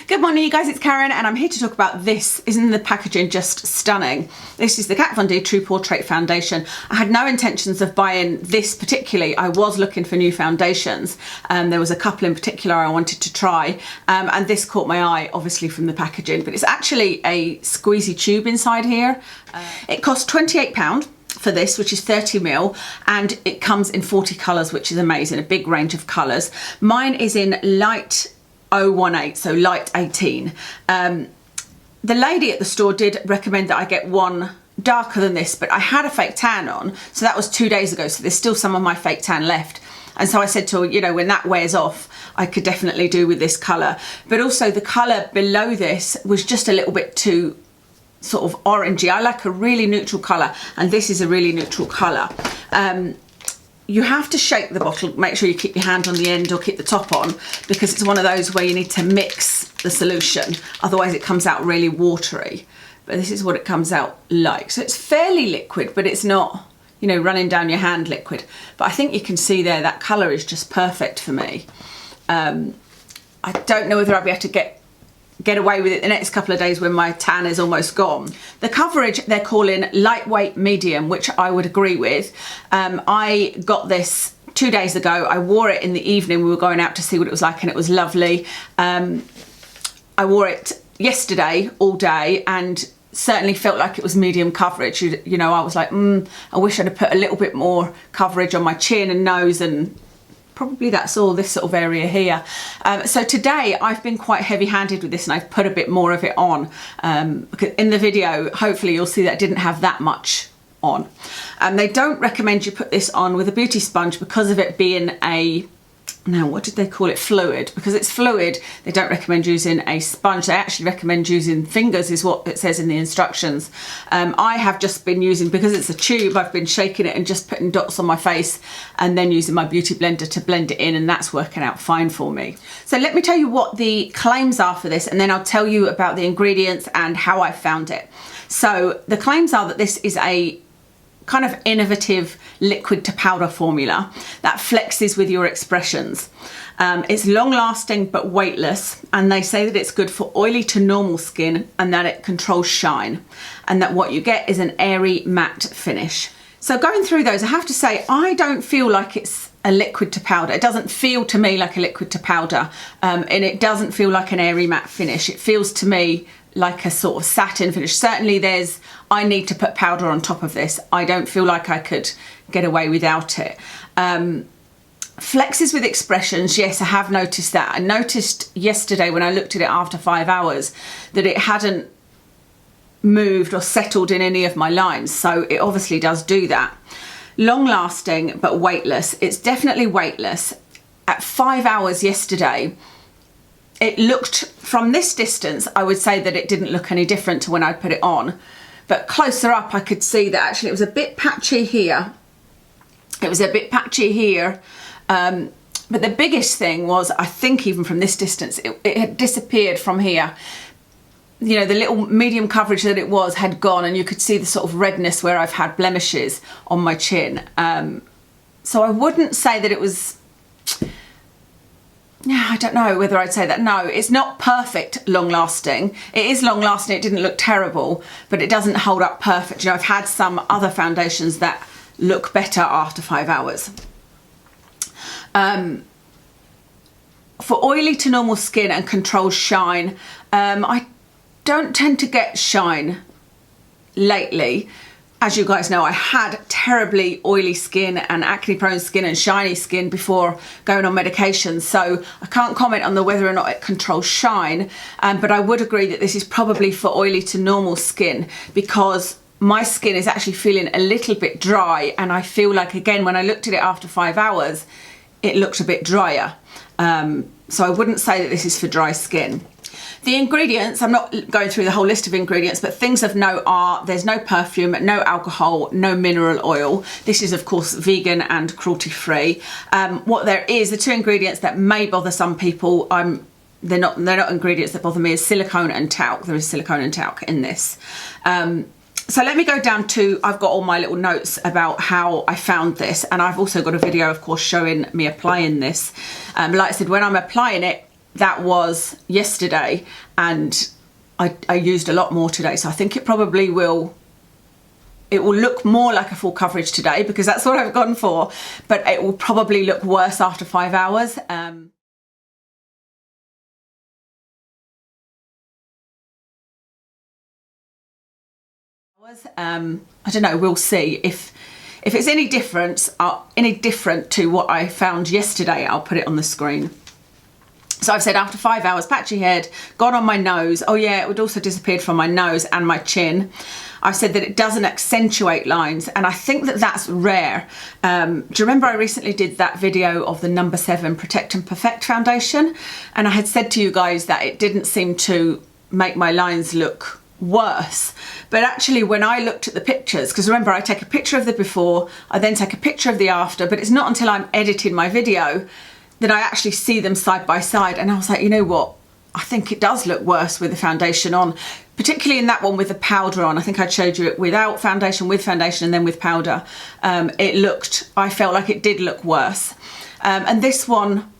Good morning you guys, it's Karen and I'm here to talk about this. Isn't the packaging just stunning? This is the Kat Von D True Portrait Foundation. I had no intentions of buying this particularly. I was looking for new foundations. There was a couple in particular I wanted to try and this caught my eye obviously from the packaging, but it's actually a squeezy tube inside here. It cost £28 for this, which is 30ml, and it comes in 40 colours, which is amazing, a big range of colours. Mine is in light 018, so light 18. The lady at the store did recommend that I get one darker than this, but I had a fake tan on, so that was 2 days ago, so there's still some of my fake tan left. And so I said to her, you know, when that wears off, I could definitely do with this colour. But also the colour below this was just a little bit too sort of orangey. I like a really neutral colour, and this is a really neutral colour. You have to shake the bottle, make sure you keep your hand on the end or keep the top on, because it's one of those where you need to mix the solution, otherwise it comes out really watery. But this is what it comes out like. So it's fairly liquid, but it's not, you know, running down your hand liquid. But I think you can see there, that colour is just perfect for me. I don't know whether I'll be able to get away with it the next couple of days when my tan is almost gone. The coverage they're calling lightweight medium, which I would agree with. I got this 2 days ago. I wore it in the evening. We were going out to see what it was like and it was lovely. I wore it yesterday all day and certainly felt like it was medium coverage. You know, I was like, I wish I'd have put a little bit more coverage on my chin and nose, and probably that's all this sort of area here. So today I've been quite heavy-handed with this and I've put a bit more of it on. Because in the video, hopefully you'll see that I didn't have that much on. They don't recommend you put this on with a beauty sponge because of it being a, now what did they call it, fluid. Because it's fluid, they don't recommend using a sponge. They actually recommend using fingers, is what it says in the instructions. I have just been using, because it's a tube, I've been shaking it and just putting dots on my face and then using my beauty blender to blend it in, and that's working out fine for me. So let me tell you what the claims are for this, and then I'll tell you about the ingredients and how I found it. So the claims are that this is a kind of innovative liquid to powder formula that flexes with your expressions. It's long lasting but weightless, and they say that it's good for oily to normal skin and that it controls shine, and that what you get is an airy matte finish. So going through those, I have to say I don't feel like it's a liquid to powder. It doesn't feel to me like a liquid to powder, and it doesn't feel like an airy matte finish. It feels to me like a sort of satin finish. Certainly I need to put powder on top of this. I don't feel like I could get away without it. Flexes with expressions, yes, I have noticed that. I noticed yesterday when I looked at it after 5 hours that it hadn't moved or settled in any of my lines, so it obviously does do that. Long lasting but weightless. It's definitely weightless. At 5 hours yesterday, it looked, from this distance, I would say that it didn't look any different to when I put it on. But closer up, I could see that actually it was a bit patchy here. It was a bit patchy here. But the biggest thing was, I think even from this distance, it had disappeared from here. You know, the little medium coverage that it was had gone, and you could see the sort of redness where I've had blemishes on my chin. So I wouldn't say that it was, yeah, I don't know whether I'd say that. No, it's not perfect long lasting. It is long lasting, it didn't look terrible, but it doesn't hold up perfect. You know, I've had some other foundations that look better after 5 hours. For oily to normal skin and controls shine, I don't tend to get shine lately. As you guys know, I had terribly oily skin and acne prone skin and shiny skin before going on medication, so I can't comment on whether or not it controls shine, but I would agree that this is probably for oily to normal skin, because my skin is actually feeling a little bit dry, and I feel like, again, when I looked at it after 5 hours, it looked a bit drier. So I wouldn't say that this is for dry skin. The ingredients, I'm not going through the whole list of ingredients, but things of note are there's no perfume, no alcohol, no mineral oil. This is of course vegan and cruelty-free. What there is, the two ingredients that may bother some people, they're not ingredients that bother me, is silicone and talc. There is silicone and talc in this. So let me go down to, I've got all my little notes about how I found this, and I've also got a video of course showing me applying this. Like I said, when I'm applying it, that was yesterday, and I used a lot more today, so I think it probably will, it will look more like a full coverage today because that's what I've gone for, but it will probably look worse after 5 hours. I don't know, we'll see. If it's any different to what I found yesterday, I'll put it on the screen. So I've said after 5 hours, patchy head, gone on my nose. Oh yeah, it would also disappeared from my nose and my chin. I've said that it doesn't accentuate lines, and I think that that's rare. Do you remember I recently did that video of the number 7 Protect and Perfect foundation? And I had said to you guys that it didn't seem to make my lines look worse, but actually when I looked at the pictures, because remember I take a picture of the before, I then take a picture of the after, but it's not until I'm editing my video that I actually see them side by side, and I was like, you know what, I think it does look worse with the foundation on, particularly in that one with the powder on. I think I showed you it without foundation, with foundation, and then with powder. I felt like it did look worse, and this one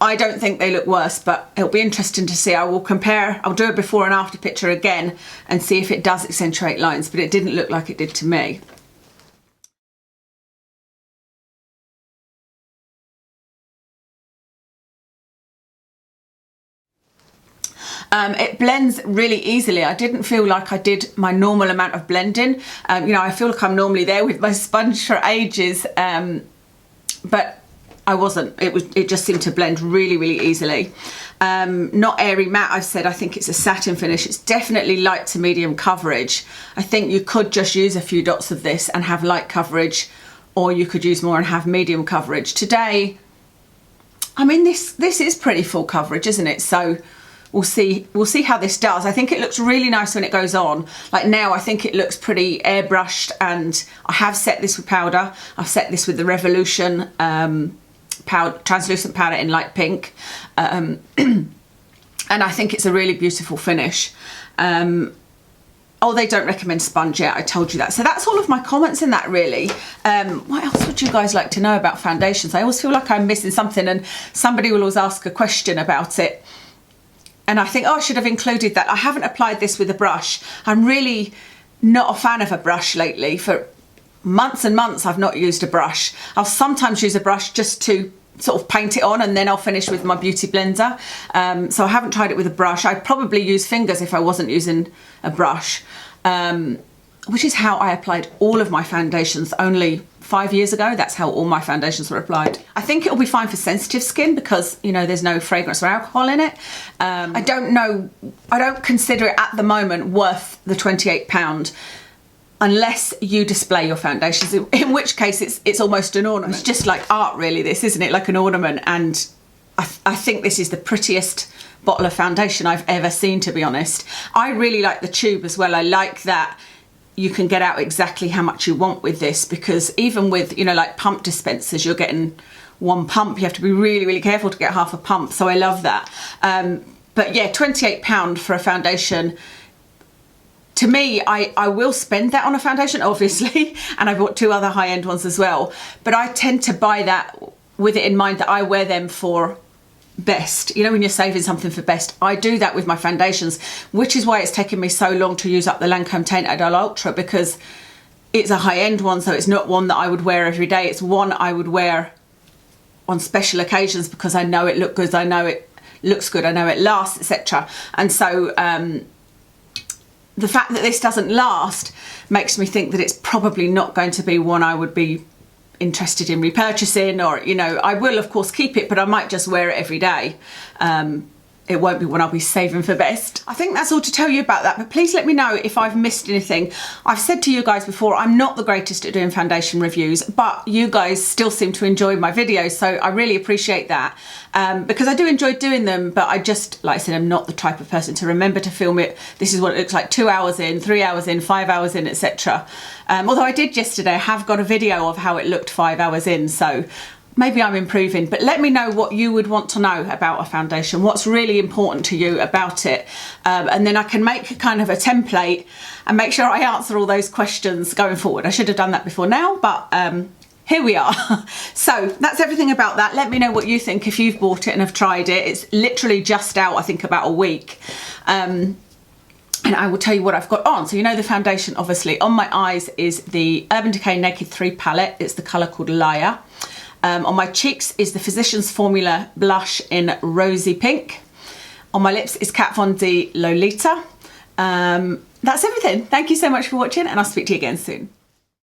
I don't think they look worse, but it'll be interesting to see. I will compare, I'll do a before and after picture again and see if it does accentuate lines, but it didn't look like it did to me. It blends really easily. I didn't feel like I did my normal amount of blending. You know, I feel like I'm normally there with my sponge for ages, but I wasn't. It just seemed to blend really, really easily. Not airy matte, I've said. I think it's a satin finish. It's definitely light to medium coverage. I think you could just use a few dots of this and have light coverage, or you could use more and have medium coverage. Today, I mean, this is pretty full coverage, isn't it? So we'll see how this does. I think it looks really nice when it goes on. Like now, I think it looks pretty airbrushed, and I have set this with powder. I've set this with the Revolution translucent powder in light pink, and I think it's a really beautiful finish. Oh, they don't recommend sponge yet, I told you that. So that's all of my comments in that, really. What else would you guys like to know about foundations? I always feel like I'm missing something, and somebody will always ask a question about it, and I think, oh, I should have included that. I haven't applied this with a brush. I'm really not a fan of a brush lately. For months and months I've not used a brush. I'll sometimes use a brush just to sort of paint it on, and then I'll finish with my beauty blender. So I haven't tried it with a brush. I'd probably use fingers if I wasn't using a brush, which is how I applied all of my foundations only 5 years ago. That's how all my foundations were applied. I think it'll be fine for sensitive skin because, you know, there's no fragrance or alcohol in it. I don't consider it at the moment worth the £28 unless you display your foundations, in which case it's almost an ornament. It's just like art, really, this, isn't it? Like an ornament. And I think this is the prettiest bottle of foundation I've ever seen, to be honest. I really like the tube as well. I like that you can get out exactly how much you want with this, because even with, you know, like pump dispensers, you're getting one pump. You have to be really, really careful to get half a pump. So I love that. But yeah, £28 for a foundation. To me, I will spend that on a foundation, obviously, and I bought 2 other high-end ones as well, but I tend to buy that with it in mind that I wear them for best. You know, when you're saving something for best, I do that with my foundations, which is why it's taken me so long to use up the Lancome Teint Idole Ultra, because it's a high-end one, so it's not one that I would wear every day. It's one I would wear on special occasions because I know it looks good, I know it looks good, I know it lasts, etc. And so the fact that this doesn't last makes me think that it's probably not going to be one I would be interested in repurchasing, or, you know, I will of course keep it, but I might just wear it every day. It won't be one I'll be saving for best. I think that's all to tell you about that, but please let me know if I've missed anything. I've said to you guys before, I'm not the greatest at doing foundation reviews, but you guys still seem to enjoy my videos, so I really appreciate that, because I do enjoy doing them, but I just, like I said, I'm not the type of person to remember to film it. This is what it looks like 2 hours in, 3 hours in, 5 hours in, etc. Although I did yesterday, I have got a video of how it looked 5 hours in, so maybe I'm improving. But let me know what you would want to know about a foundation, what's really important to you about it, and then I can make kind of a template and make sure I answer all those questions going forward. I should have done that before now, but here we are. So that's everything about that. Let me know what you think if you've bought it and have tried it. It's literally just out, I think, about a week. And I will tell you what I've got on. So you know the foundation, obviously. On my eyes is the Urban Decay Naked 3 palette. It's the colour called Liar. On my cheeks is the Physicians Formula blush in Rosy Pink. On my lips is Kat Von D Lolita. That's everything. Thank you so much for watching, and I'll speak to you again soon.